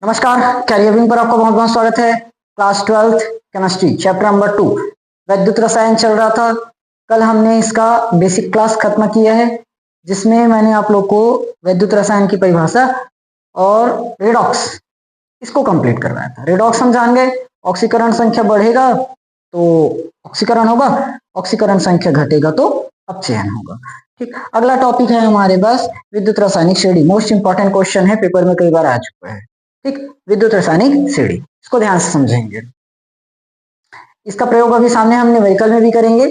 नमस्कार, कैरियर पर आपका बहुत बहुत स्वागत है। Class 12th chemistry chapter number 2 वैद्युत रसायन चल रहा था। कल हमने इसका बेसिक क्लास खत्म किया है, जिसमें मैंने आप लोग को वैद्युत रसायन की परिभाषा और रेडॉक्स इसको कंप्लीट करवाया था। रेडॉक्स हम जान गए, ऑक्सीकरण संख्या बढ़ेगा तो ऑक्सीकरण होगा, ऑक्सीकरण संख्या घटेगा तो अपचयन होगा। ठीक, अगला टॉपिक है हमारे पास विद्युत रासायनिक श्रेणी। मोस्ट इंपॉर्टेंट क्वेश्चन है, पेपर में कई बार आ चुका है। ठीक, विद्युत रासायनिक श्रेणी, इसको ध्यान से समझेंगे। इसका प्रयोग अभी सामने हम न्यूमेरिकल में भी करेंगे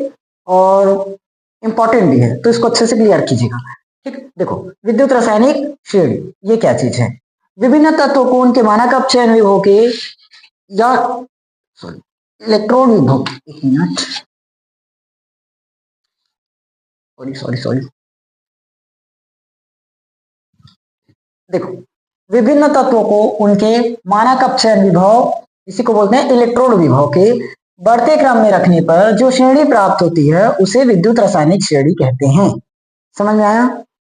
और इंपॉर्टेंट भी है, तो इसको अच्छे से क्लियर कीजिएगा। ठीक, देखो विद्युत रासायनिक श्रेणी ये क्या चीज है? विभिन्न तत्वों को उनके मानक अपचयन विभव के या सॉरी इलेक्ट्रॉन विभव, एक मिनट, सॉरी सॉरी सॉरी देखो, विभिन्न तत्वों को उनके मानक अपचयन विभव, इसी को बोलते हैं इलेक्ट्रोड विभव के बढ़ते क्रम में रखने पर जो श्रेणी प्राप्त होती है उसे विद्युत रासायनिक श्रेणी कहते हैं। समझ में आया?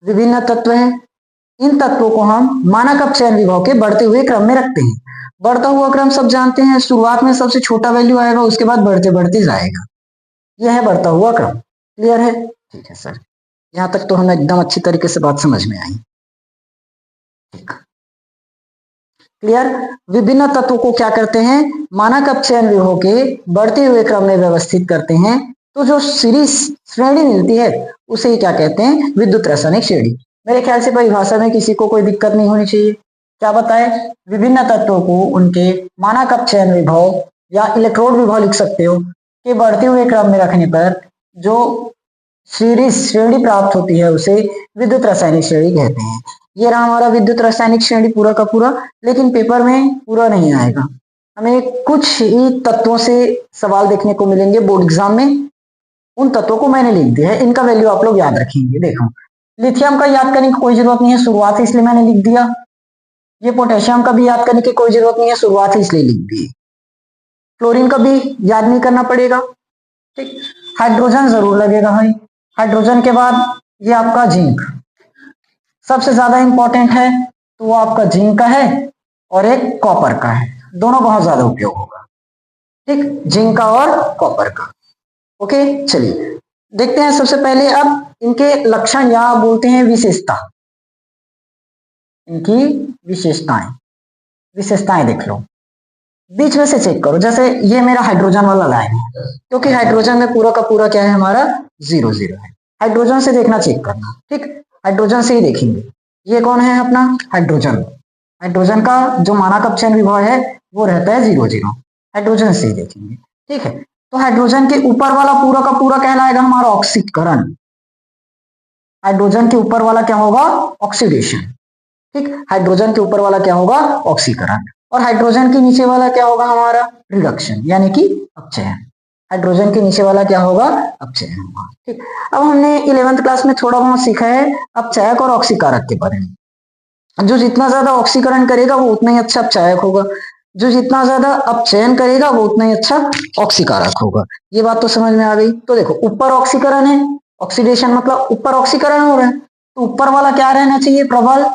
विभिन्न तत्व हैं, इन तत्वों को हम मानक अपचयन विभव के बढ़ते हुए क्रम में रखते हैं। बढ़ता हुआ क्रम सब जानते हैं, शुरुआत में सबसे छोटा वैल्यू आएगा, उसके बाद बढ़ते बढ़ते जाएगा। यह है बढ़ता हुआ क्रम। क्लियर है? ठीक है सर, यहाँ तक तो हमें एकदम अच्छी तरीके से बात समझ में आई। ठीक, क्लियर। विभिन्न तत्वों को क्या करते हैं? मानक अपचयन विभव के बढ़ते हुए क्रम में व्यवस्थित करते हैं, तो जो सीरीज श्रेणी मिलती है उसे क्या कहते हैं? विद्युत रासायनिक श्रेणी। मेरे ख्याल से परिभाषा में किसी को कोई दिक्कत नहीं होनी चाहिए। क्या बताए? विभिन्न तत्वों को उनके मानक अपचयन विभव या इलेक्ट्रोड विभव लिख सकते हो के बढ़ते हुए क्रम में रखने पर जो सीरीज श्रेणी प्राप्त होती है उसे विद्युत रासायनिक श्रेणी कहते हैं। ये रहा हमारा विद्युत रासायनिक श्रेणी पूरा का पूरा, लेकिन पेपर में पूरा नहीं आएगा। हमें कुछ ही तत्वों से सवाल देखने को मिलेंगे बोर्ड एग्जाम में। उन तत्वों को मैंने लिख दिया है, इनका वैल्यू आप लोग याद रखेंगे। देखो, लिथियम का याद करने की कोई जरूरत नहीं है, शुरुआत है इसलिए मैंने लिख दिया। ये पोटेशियम का भी याद करने की कोई जरूरत नहीं है, शुरुआत है इसलिए लिख दी। क्लोरीन का भी याद नहीं करना पड़ेगा। ठीक, हाइड्रोजन जरूर लगेगा भाई। हाइड्रोजन के बाद ये आपका जिंक सबसे ज्यादा इंपॉर्टेंट है, तो वो आपका जिंक का है और एक कॉपर का है। दोनों बहुत ज्यादा उपयोग होगा। ठीक, जिंक का और कॉपर का। ओके, चलिए देखते हैं सबसे पहले अब इनके लक्षण या बोलते हैं विशेषता। इनकी विशेषताएं विशेषताएं देख लो, बीच में से चेक करो। जैसे ये मेरा हाइड्रोजन वाला लाइन है, क्योंकि हाइड्रोजन में पूरा का पूरा क्या है हमारा 0 0 है। हाइड्रोजन से देखना, चेक करना। ठीक, हाइड्रोजन से ही देखेंगे। ये कौन है अपना हाइड्रोजन। हाइड्रोजन का जो मानक अपचयन विभव है वो रहता है 0 0। हाइड्रोजन से ही देखेंगे। ठीक है, तो हाइड्रोजन के ऊपर वाला पूरा का पूरा कहलाएगा हमारा ऑक्सीकरण। हाइड्रोजन के ऊपर वाला क्या होगा? ऑक्सीडेशन। ठीक, हाइड्रोजन के ऊपर वाला क्या होगा? ऑक्सीकरण। और हाइड्रोजन के नीचे वाला क्या होगा हमारा? रिडक्शन, यानी कि अपचयन। हाइड्रोजन के नीचे वाला क्या होगा? अपचयन होगा। ठीक, अब हमने 11th क्लास में थोड़ा बहुत सीखा है अपचयक और ऑक्सीकारक के बारे में। जो जितना ज्यादा ऑक्सीकरण करेगा वो उतना ही अच्छा अपचयक होगा, जो जितना ज्यादा अपचयन करेगा वो उतना ही अच्छा ऑक्सीकारक होगा। ये बात तो समझ में आ गई। तो देखो, ऊपर ऑक्सीकरण है, ऑक्सीडेशन मतलब ऊपर ऑक्सीकरण हो रहा है, तो ऊपर वाला क्या रहना चाहिए? प्रबल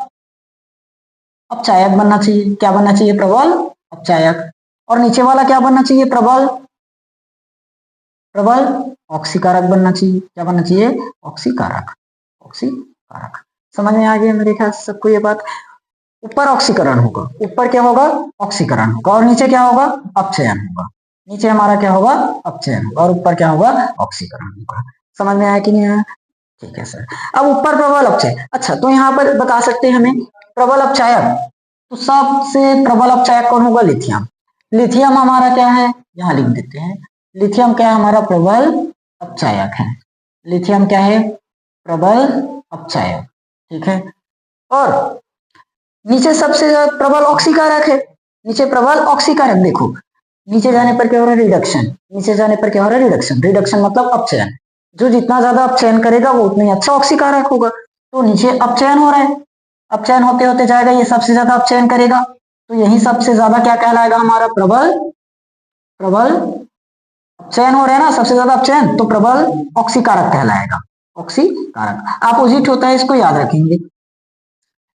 अपचायक बनना चाहिए। क्या बनना चाहिए? प्रबल अपचायक। और नीचे वाला क्या बनना चाहिए? प्रबल प्रबल ऑक्सीकारक बनना चाहिए। क्या बनना चाहिए? ऑक्सीकारक। ऑक्सीकारक। समझ में आ गया मेरे ख्याल से सबको ये बात। ऊपर ऑक्सीकरण होगा, ऊपर क्या होगा? ऑक्सीकरण होगा, और नीचे क्या होगा? अपचयन होगा। नीचे हमारा क्या होगा? अपचयन होगा, और ऊपर क्या होगा? ऑक्सीकरण होगा। समझ में आया कि नहीं आया? ठीक है सर। अब ऊपर प्रबल अपचय, अच्छा तो यहाँ पर बता सकते हैं हमें प्रबल अपचायक, तो सबसे प्रबल अपचायक कौन होगा? लिथियम। लिथियम हमारा क्या है? यहाँ लिख देते हैं। लिथियम क्या है? हमारा प्रबल अपचायक है। लिथियम क्या है? प्रबल अपचायक। ठीक है, और नीचे सबसे प्रबल ऑक्सीकारक है। नीचे प्रबल ऑक्सीकारक, देखो नीचे जाने पर क्या हो रहा है? रिडक्शन। नीचे जाने पर क्या हो रहा है? रिडक्शन। रिडक्शन मतलब अपचयन। जो जितना ज्यादा अपचयन करेगा वो उतना ही अच्छा ऑक्सीकारक होगा। तो नीचे अपचयन हो रहा है, अपचयन होते होते जाएगा, ये सबसे ज्यादा अपचयन करेगा, तो यही सबसे ज्यादा क्या कहलाएगा हमारा? प्रबल। प्रबल अपचयन हो रहा है ना, सबसे ज्यादा अपचयन, तो प्रबल ऑक्सीकारक कहलाएगा। ऑक्सीकारक अपोजिट होता है, इसको याद रखेंगे।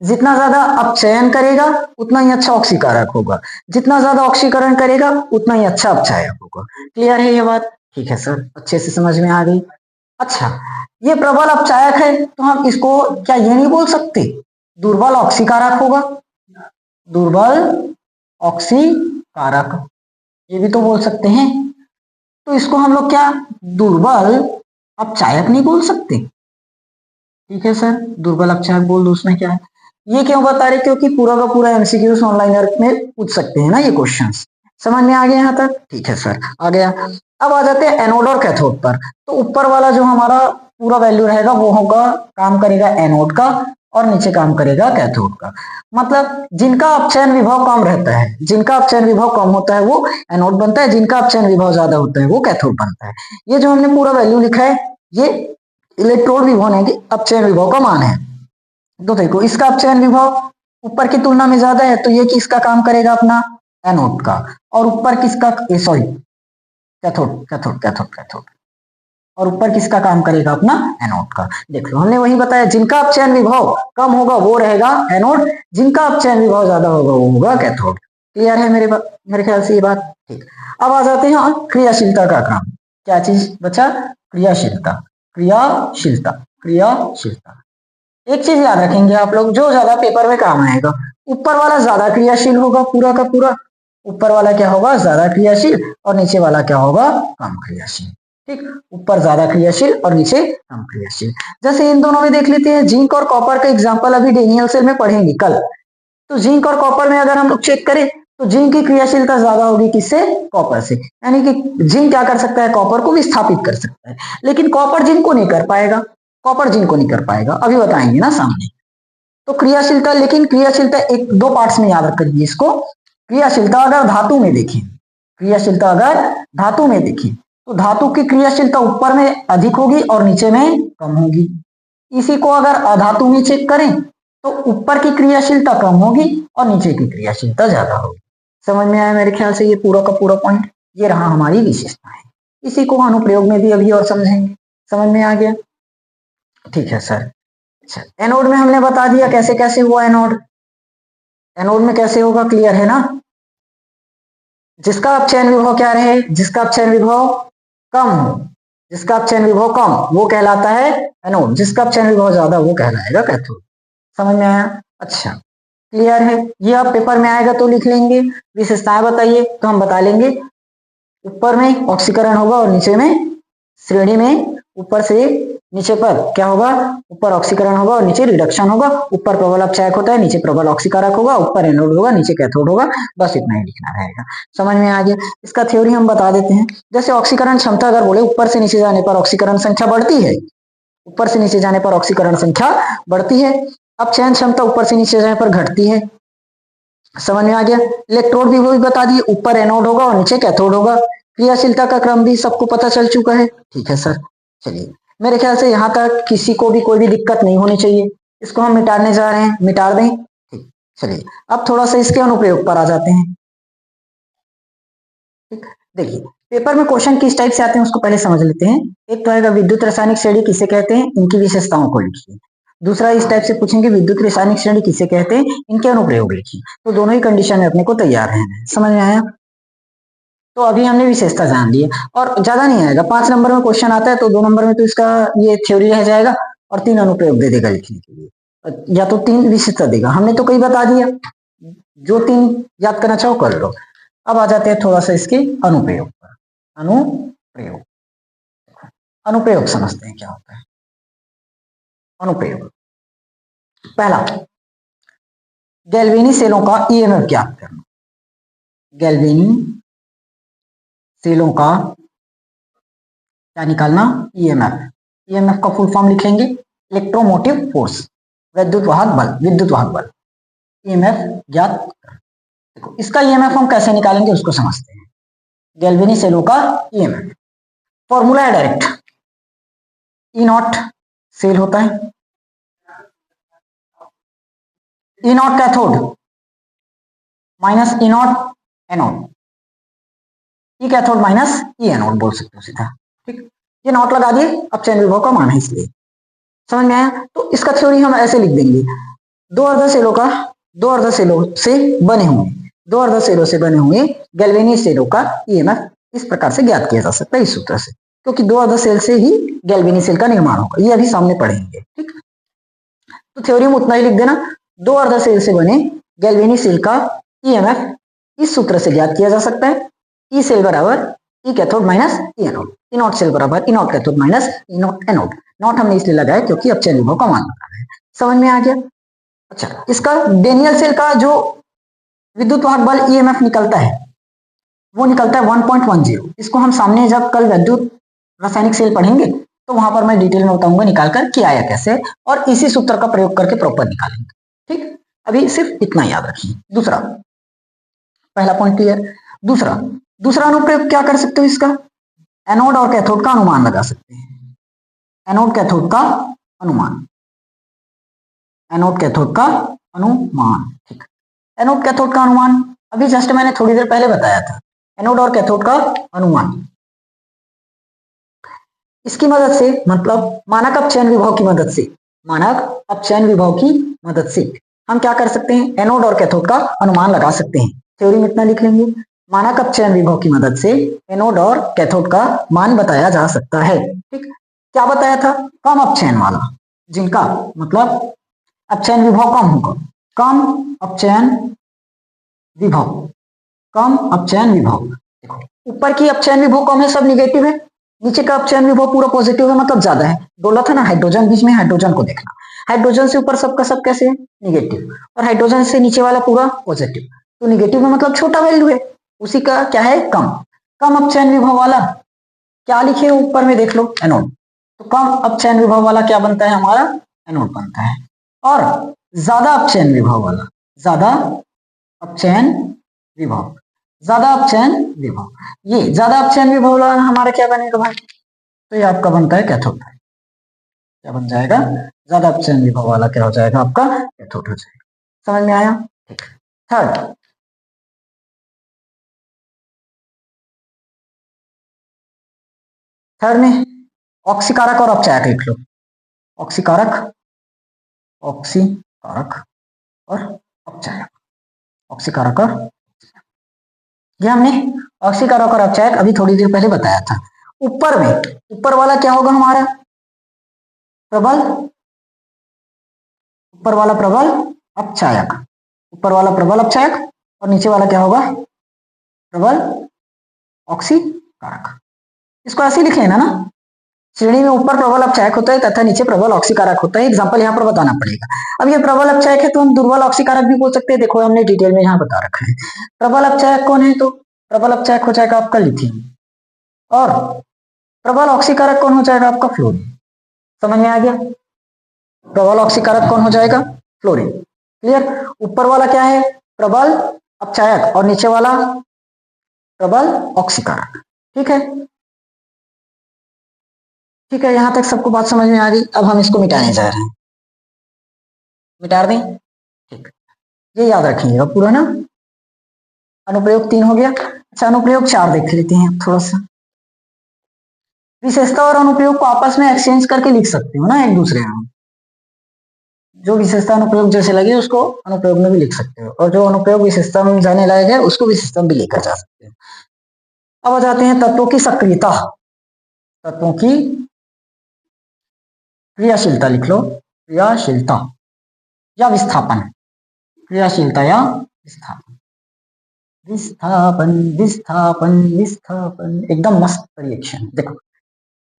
जितना ज्यादा अपचयन करेगा उतना ही अच्छा ऑक्सीकारक होगा, जितना ज्यादा ऑक्सीकरण करेगा उतना ही अच्छा अपचायक होगा। क्लियर है ये बात? ठीक है सर, अच्छे से समझ में आ गई। अच्छा, ये प्रबल अपचायक है तो हम इसको क्या ये नहीं बोल सकते दुर्बल ऑक्सीकारक होगा? दुर्बल ऑक्सीकारक, ये भी तो बोल सकते हैं। तो इसको हम लोग क्या दुर्बल अपचायक नहीं बोल सकते? ठीक है सर, दुर्बल अपचायक बोल दो, उसमें क्या है? ये क्यों बता रहे? क्योंकि पूरा का पूरा एमसीक्यूज ऑनलाइन में पूछ सकते हैं ना ये क्वेश्चंस। समझ में आ गया यहाँ तक? ठीक है सर, आ गया। अब आ जाते हैं एनोड और कैथोड पर। तो ऊपर वाला जो हमारा पूरा वैल्यू रहेगा वो होगा, काम करेगा एनोड का, और नीचे काम करेगा कैथोड का। मतलब जिनका अपचयन विभव कम रहता है, जिनका अपचयन विभव कम होता है वो एनोड बनता है, जिनका अपचयन विभव ज्यादा होता है वो कैथोड बनता है। ये जो हमने पूरा वैल्यू लिखा है ये इलेक्ट्रोड विभव है कि अपचयन विभव का मान है। तो देखो इसका अपचयन विभव ऊपर की तुलना में ज्यादा है तो ये किसका काम करेगा? अपना एनोड का। और ऊपर किसका? Sorry, cathode cathode cathode cathode. और ऊपर किसका काम करेगा? अपना एनोड का। देख लो हमने वही बताया, जिनका अपचयन विभव कम होगा वो रहेगा एनोड, जिनका अपचयन विभव ज्यादा होगा वो होगा कैथोड। क्लियर है मेरे ख्याल से ये बात? ठीक। अब आ जाते हैं क्रियाशीलता का काम। क्या चीज बचा? क्रियाशीलता, क्रियाशीलता, क्रियाशीलता। एक चीज याद रखेंगे आप लोग, जो ज्यादा पेपर में काम आएगा, ऊपर वाला ज्यादा क्रियाशील होगा पूरा का पूरा। ऊपर वाला क्या होगा? ज्यादा क्रियाशील, और नीचे वाला क्या होगा? कम क्रियाशील। ठीक, ऊपर ज्यादा क्रियाशील और नीचे कम क्रियाशील। जैसे इन दोनों में देख लेते हैं, जिंक और कॉपर का एग्जाम्पल अभी डेनियल सेल में पढ़ेंगे कल। तो जिंक और कॉपर में अगर हम लोग चेक करें तो जिंक की क्रियाशीलता ज्यादा होगी किससे? कॉपर से। यानी कि जिंक क्या कर सकता है? कॉपर को विस्थापित कर सकता है, लेकिन कॉपर जिंक को नहीं कर पाएगा। कॉपर जिंक को नहीं कर पाएगा, अभी बताएंगे ना सामने। तो क्रियाशीलता, लेकिन क्रियाशीलता एक दो पार्ट्स में याद रखिए इसको। क्रियाशीलता अगर धातु में देखें, क्रियाशीलता अगर धातु में देखें तो धातु की क्रियाशीलता ऊपर में अधिक होगी और नीचे में कम होगी। इसी को अगर अधातु में चेक करें तो ऊपर की क्रियाशीलता कम होगी और नीचे की क्रियाशीलता ज्यादा होगी। समझ में आया मेरे ख्याल से ये पूरा का पूरा पॉइंट? ये रहा हमारी विशेषता है। इसी को अनुप्रयोग में भी अभी और समझेंगे। समझ में आ गया? ठीक है सर। अच्छा, एनोड में हमने बता दिया कैसे कैसे हुआ एनोड। एनोड में कैसे होगा? क्लियर है ना? जिसका अपचयन विभव क्या रहे? जिसका अपचयन विभव कम हो, जिसका अपचयन विभव कम वो कहलाता है एनोड, जिसका अपचयन विभव ज्यादा वो कहलाएगा कैथोड। समझ में आया? अच्छा, क्लियर है? ये अब पेपर में आएगा तो लिख लेंगे। विशेषताएं बताइए तो हम बता लेंगे। ऊपर में ऑक्सीकरण होगा और नीचे में श्रेणी में, ऊपर से नीचे पर क्या होगा? ऊपर ऑक्सीकरण होगा और नीचे रिडक्शन होगा। ऊपर प्रबल अपचायक होता है, नीचे प्रबल ऑक्सीकारक होगा। ऊपर एनोड होगा, नीचे कैथोड होगा। बस इतना ही लिखना रहेगा। समझ में आ गया? इसका थ्योरी हम बता देते हैं। जैसे ऑक्सीकरण क्षमता अगर बोले, ऊपर से नीचे जाने पर ऑक्सीकरण संख्या बढ़ती है, ऊपर से नीचे जाने पर ऑक्सीकरण संख्या बढ़ती है। अपचयन क्षमता ऊपर से नीचे जाने पर घटती है। समझ में आ गया? इलेक्ट्रोड भी वही बता दिए, ऊपर एनोड होगा और नीचे कैथोड होगा। क्रियाशीलता का क्रम भी सबको पता चल चुका है। ठीक है सर, चलिए मेरे ख्याल से यहाँ तक किसी को भी कोई भी दिक्कत नहीं होनी चाहिए। इसको हम मिटाने जा रहे हैं, मिटा दें। ठीक, चलिए अब थोड़ा सा इसके अनुप्रयोग पर आ जाते हैं। ठीक, देखिए पेपर में क्वेश्चन किस टाइप से आते हैं उसको पहले समझ लेते हैं। एक तो आएगा विद्युत रासायनिक श्रेणी किसे कहते हैं, इनकी विशेषताओं को लिखिए। दूसरा इस टाइप से पूछेंगे विद्युत रासायनिक श्रेणी किसे कहते हैं, इनके अनुप्रयोग लिखिए। तो दोनों ही कंडीशन में अपने को तैयार रहना है। समझ में आया? तो अभी हमने विशेषता जान ली है, और ज्यादा नहीं आएगा। 5 नंबर में क्वेश्चन आता है तो 2 नंबर में तो इसका ये थ्योरी रह जाएगा और 3 अनुप्रयोग दे देगा लिखने के लिए, या तो 3 विशेषता देगा। हमने तो कई बता दिया, जो 3 याद करना चाहो कर लो। अब आ जाते हैं थोड़ा सा इसके अनुप्रयोग पर। अनुप्रयोग, अनुप्रयोग समझते हैं क्या होता है। अनुप्रयोग पहला, गैल्वेनी सेलों का ईएमएफ ज्ञात करना। गैल्वेनी सेलों का क्या निकालना? ईएमएफ। ईएमएफ का फुल फॉर्म लिखेंगे इलेक्ट्रोमोटिव फोर्स, विद्युत वाहक बल, विद्युत वाहक बल। ईएमएफ ज्ञात। देखो इसका ईएमएफ हम कैसे निकालेंगे उसको समझते हैं। गैल्वेनी सेलों का ईएमएफ फॉर्मूला है डायरेक्ट, ई नॉट सेल होता है, E naught cathode minus E naught anode, E cathode minus E anode बोल सकते हो सीधा। ठीक, ये नॉट लगा दिए, अपचयन विभव का मान है इसलिए। समझ में आया? तो इसका थ्योरी हम ऐसे लिख देंगे, दो अर्धसेलों का दो अर्धसेलों से बने हुए गैल्वेनी सेलों का ईएमएफ इस प्रकार से ज्ञात किया जा सकता है, इस सूत्र से, क्योंकि दो अर्धसेल से ही गैल्वेनी सेल का निर्माण होगा। ये अभी सामने पढ़ेंगे। ठीक, तो थ्योरी में उतना ही लिख देना। दो अर्धसेल से बने गैल्वेनी सेल का ईएमएफ इस सूत्र से ज्ञात किया जा सकता है, ई सेल बराबर E cathode minus E anode, E naught cell बराबर E naught cathode minus E naught anode. Naught हमने इसलिए लगाया क्योंकि अपचयन विभव का मान लगाना है। समझ में आ गया? अच्छा, इसका डेनियल सेल का जो विद्युत वाहक बल ईएमएफ निकलता है वो निकलता है 1.10। इसको हम सामने जब कल विद्युत रासायनिक सेल पढ़ेंगे तो वहां पर मैं डिटेल में बताऊंगा निकाल कर क्या आया कैसे, और इसी सूत्र का प्रयोग करके प्रॉपर निकालेंगे। ठीक, अभी सिर्फ इतना याद रखिए। दूसरा, पहला पॉइंट क्लियर। दूसरा अनुप्रयोग क्या कर सकते हो, इसका एनोड और कैथोड का अनुमान लगा सकते हैं। एनोड कैथोड का अनुमान, एनोड कैथोड का अनुमान। ठीक, एनोड कैथोड का अनुमान अभी जस्ट मैंने थोड़ी देर पहले बताया था। एनोड और कैथोड का अनुमान, इसकी मदद से, मतलब मानक अपचयन विभव की मदद से, मानक अपचयन विभव की मदद से हम क्या कर सकते हैं, एनोड और कैथोड का अनुमान लगा सकते हैं। थ्योरी में इतना लिख लेंगे, मानक अपचयन विभव की मदद से एनोड और कैथोड का मान बताया जा सकता है। ठीक, क्या बताया था, कम अपचयन वाला, जिनका मतलब अपचयन विभव कम होगा, कम अपचयन विभव, कम अपचयन विभव। देखो, ऊपर की अपचयन विभव कम है, सब निगेटिव है, नीचे का अपचयन विभव पूरा पॉजिटिव है, मतलब ज्यादा है। डोला था ना हाइड्रोजन, बीच में हाइड्रोजन को देखना, हाइड्रोजन से ऊपर सबका सब कैसे है, निगेटिव, और हाइड्रोजन से नीचे वाला पूरा पॉजिटिव। तो निगेटिव में मतलब छोटा वैल्यू है, उसी का क्या है, कम। कम अपचयन विभव वाला क्या लिखे ऊपर में देख लो, एनोड। तो कम अपचयन विभव वाला क्या बनता है हमारा, एनोड बनता है। और ज्यादा अपचयन विभव वाला, ज्यादा अपचयन विभव, ज्यादा अपचयन विभव, ये ज्यादा अपचयन विभव वाला हमारा क्या बनेगा भाई, तो ये आपका बनता है कैथोड। क्या बन जाएगा, ज्यादा अपचयन विभव वाला क्या हो जाएगा आपका, कैथोड हो जाएगा। समझ में आया? ठीक, थर्ड, थर्ड में ऑक्सीकारक और अपचायक लिख लो। ऑक्सीकारक, ऑक्सीकारक और अपचायक, ऑक्सीकारक और, ये हमने ऑक्सीकारक और अपचायक अभी थोड़ी देर पहले बताया था। ऊपर में, ऊपर वाला क्या होगा हमारा, प्रबल, ऊपर वाला प्रबल अपचायक, ऊपर वाला प्रबल अपचायक, और नीचे वाला क्या होगा, प्रबल ऑक्सीकारक। इसको ऐसे लिख लेना ना, श्रेणी में ऊपर प्रबल अपचायक होता है तथा नीचे प्रबल ऑक्सीकारक होता है। एग्जांपल यहाँ पर बताना पड़ेगा। अब ये प्रबल अपचायक है तो हम दुर्बल ऑक्सीकारक भी बोल सकते हैं। देखो हमने डिटेल में यहाँ बता रखा है। प्रबल अपचायक कौन है, तो प्रबल अपचायक हो जाएगा आपका लिथियम, और प्रबल ऑक्सीकारक कौन हो जाएगा आपका फ्लोरीन। समझ में आ गया? प्रबल ऑक्सीकारक कौन हो जाएगा, फ्लोरीन। क्लियर? ऊपर वाला क्या है, प्रबल अपचायक, और नीचे वाला प्रबल ऑक्सीकारक। ठीक है, ठीक है, यहां तक सबको बात समझ में आ गई। अब हम इसको मिटाने जा रहे हैं, मिटा दें। ठीक, ये याद रखिएगा पूरा ना। अनुप्रयोग 3 हो गया। अच्छा, अनुप्रयोग 4 देख लेते हैं थोड़ा सा। विशेषता और अनुप्रयोग को आपस में एक्सचेंज करके लिख सकते हो ना एक दूसरे में। जो विशेषता अनुप्रयोग जैसे लगे उसको अनुप्रयोग में भी लिख सकते हो, और जो अनुप्रयोग विशेषता में जाने लायक है उसको विशेषता में भी लेकर जा सकते हो। अब आ जाते हैं तत्वों की सक्रियता, तत्वों की क्रियाशीलता लिख लो, क्रियाशीलता या विस्थापन, क्रियाशीलता या विस्थापन, विस्थापन विस्थापन विस्थापन, एकदम मस्त रिएक्शन। देखो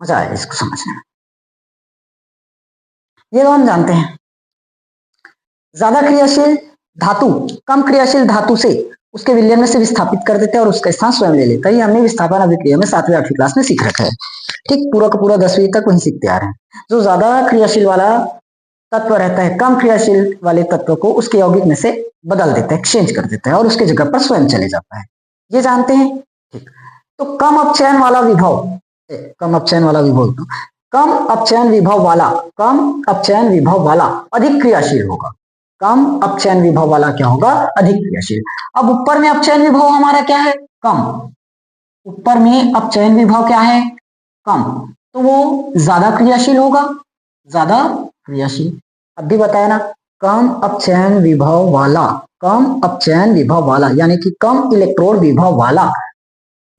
मजा आएगा इसको समझने में। ये तो हम जानते हैं, ज्यादा क्रियाशील धातु कम क्रियाशील धातु से उसके विलयन में से विस्थापित कर देते हैं और उसका स्थान स्वयं ले लेता है। ये हमने विस्थापन अभिक्रिया में 7वीं 8वीं क्लास में सीख रखा है। ठीक, पूरा का पूरा 10वीं तक वही सीखते आ रहे हैं। जो ज्यादा क्रियाशील वाला तत्व रहता है कम क्रियाशील वाले तत्व को उसके यौगिक में से बदल देता है, एक्सचेंज कर देता है, और उसके जगह पर स्वयं चले जाता है। ये जानते हैं। ठीक, तो कम अपचयन वाला विभव, कम अपचयन वाला विभव, कम अपचयन विभव वाला, कम अपचयन विभव वाला अधिक क्रियाशील होगा। कम अपचयन विभव वाला क्या होगा, अधिक क्रियाशील। अब ऊपर में अपचयन विभव हमारा क्या है, कम, ऊपर में अपचयन विभव क्या है, कम, तो वो ज्यादा क्रियाशील होगा, ज्यादा क्रियाशील। अब भी बताया ना, कम अपचयन विभव वाला, कम अपचयन विभव वाला यानी कि कम इलेक्ट्रोड विभव वाला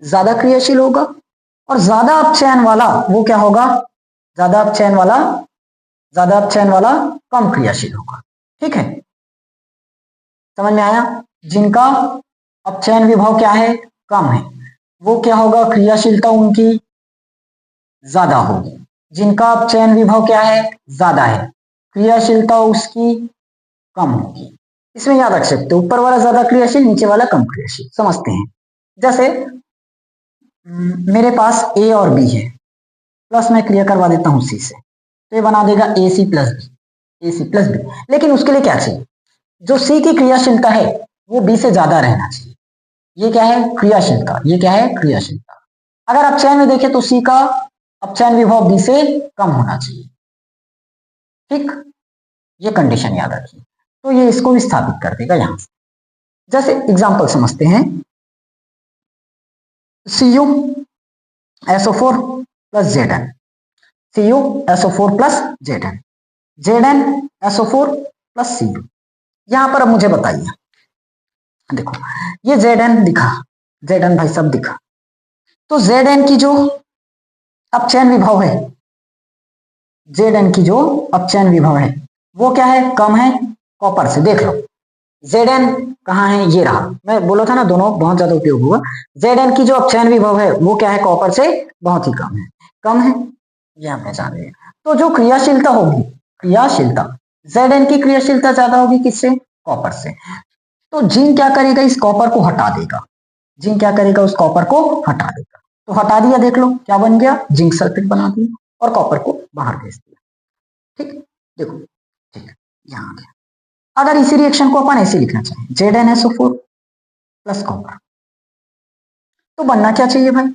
ज्यादा क्रियाशील होगा, और ज्यादा अपचयन वाला वो क्या होगा, ज्यादा अपचयन वाला कम क्रियाशील होगा। ठीक है, समझ में आया। जिनका अपचयन विभव क्या है, कम है, वो क्या होगा, क्रियाशीलता उनकी ज्यादा होगी। जिनका अपचयन विभव क्या है, ज्यादा है, क्रियाशीलता उसकी कम होगी। इसमें याद रख सकते हो, ऊपर वाला ज्यादा क्रियाशील, नीचे वाला कम क्रियाशील। समझते हैं, जैसे मेरे पास ए और बी है, प्लस मैं क्रिया करवा देता हूं सी से, तो ये बना देगा ए सी प्लस बी। लेकिन उसके लिए क्या चाहिए, जो सी की क्रियाशीलता है वो बी से ज्यादा रहना चाहिए। ये क्या है, क्रियाशीलता। ये क्या है, क्रियाशीलता। अगर अपचयन में देखें तो सी का अपचयन विभव बी से कम होना चाहिए। ठीक, ये कंडीशन याद रखिए। तो ये इसको विस्थापित कर देगा यहां से। जैसे एग्जांपल समझते हैं, Cu SO4 plus Zn, Cu SO4 plus Zn, Zn SO4 plus Cu। यहां पर अब मुझे बताइए, देखो ये Zn दिखा, Zn भाई सब दिखा, तो Zn की जो अपचयन विभव है, Zn की जो अपचयन विभव है वो क्या है, कम है कॉपर से। देख लो Zn कहाँ है, ये रहा, मैं बोला था ना दोनों बहुत ज्यादा उपयोग हुआ। Zn की जो अपचयन विभव है वो क्या है, कॉपर से बहुत ही कम है, ये हमने जान लिया। तो जो क्रियाशीलता होगी, क्रियाशीलता Zn की क्रियाशीलता ज्यादा होगी किससे, कॉपर से। तो जिंक क्या करेगा, इस कॉपर को हटा देगा। जिंक क्या करेगा, उस कॉपर को हटा देगा। तो हटा दिया, देख लो क्या बन गया, जिंक सल्फेट बना दिया और कॉपर को बाहर भेज दिया। ठीक, देखो ठीक, यहाँ आ गया। अगर इसी रिएक्शन को अपन ऐसे लिखना चाहें, ZnSO4 प्लस कॉपर, तो बनना क्या चाहिए भाई,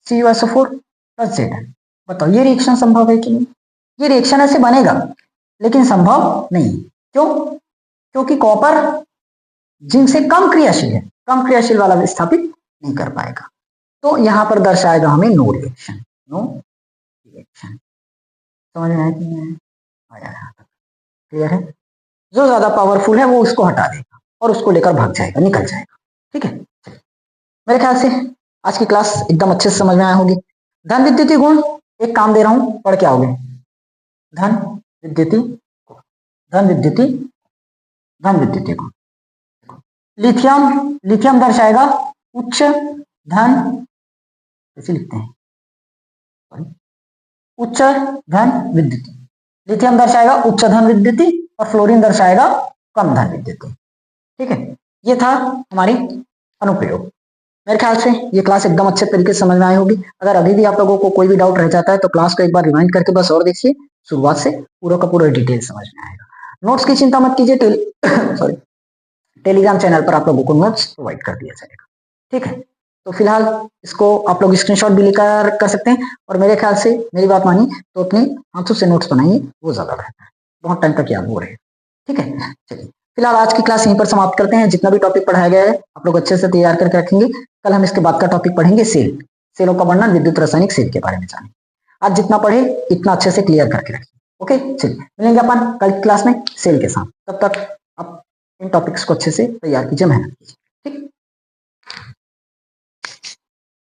CuSO4 प्लस Zn। बताओ ये रिएक्शन संभव है कि नहीं। ये रिएक्शन ऐसे बनेगा लेकिन संभव नहीं। क्यों, क्योंकि कॉपर जिंक से कम क्रियाशील है, कम क्रियाशील वाला विस्थापित नहीं कर पाएगा। तो यहां पर दर्शाएगा हमें नो रिएक्शन, नो रिएक्शन। समझ में आया कि नहीं आया, यहां तक क्लियर है। जो ज्यादा पावरफुल है वो उसको हटा देगा और उसको लेकर भाग जाएगा, निकल जाएगा। ठीक है, मेरे ख्याल से आज की क्लास एकदम अच्छे से समझ में आया होगी। धन विद्युतीय गुण, एक काम दे रहा हूं, पढ़ के आओगे। धन विद्युतीय, धन विद्युतीय, धन विद्युतीय गुण। लिथियम, लिथियम दर्शाएगा उच्च धन, कैसे लिखते हैं, उच्च धन विद्युतीय। लिथियम दर्शाएगा उच्च धन विद्युतीय और फ्लोरीन दर्शाएगा कम धन विद्युतीय। ठीक है, ये था हमारी अनुप्रयोग। मेरे ख्याल से ये क्लास एकदम अच्छे तरीके से समझ में आई होगी। अगर अभी भी आप लोगों को कोई भी डाउट रह जाता है तो क्लास को एक बार रिवाइंड करके बस और देखिए, शुरुआत से पूरा का पूरा डिटेल समझ में आएगा। नोट्स की चिंता मत कीजिए, सॉरी टेलीग्राम चैनल पर आप लोगों को नोट्स प्रोवाइड कर दिया जाएगा। ठीक है, तो फिलहाल इसको आप लोग स्क्रीनशॉट भी लेकर कर सकते हैं, और मेरे ख्याल से मेरी बात मानी तो अपने हाथों से नोट्स बनाइए, वो ज्यादा बेहतर है, बहुत टाइम तक याद हो रहे हैं। ठीक है, चलिए फिलहाल आज की क्लास यहीं पर समाप्त करते हैं। जितना भी टॉपिक पढ़ाया गया है आप लोग अच्छे से तैयार करके रखेंगे। कल हम इसके बाद का टॉपिक पढ़ेंगे सेल, सेलों का वर्णन, विद्युत रासायनिक सेल के बारे में जानेंगे। आज जितना पढ़े इतना अच्छे से क्लियर करके रखें। ओके, चलिए मिलेंगे अपन कल की क्लास में सेल के साथ। तब तक आप इन टॉपिक्स को अच्छे से तैयार कीजिए, मेहनत कीजिए। ठीक।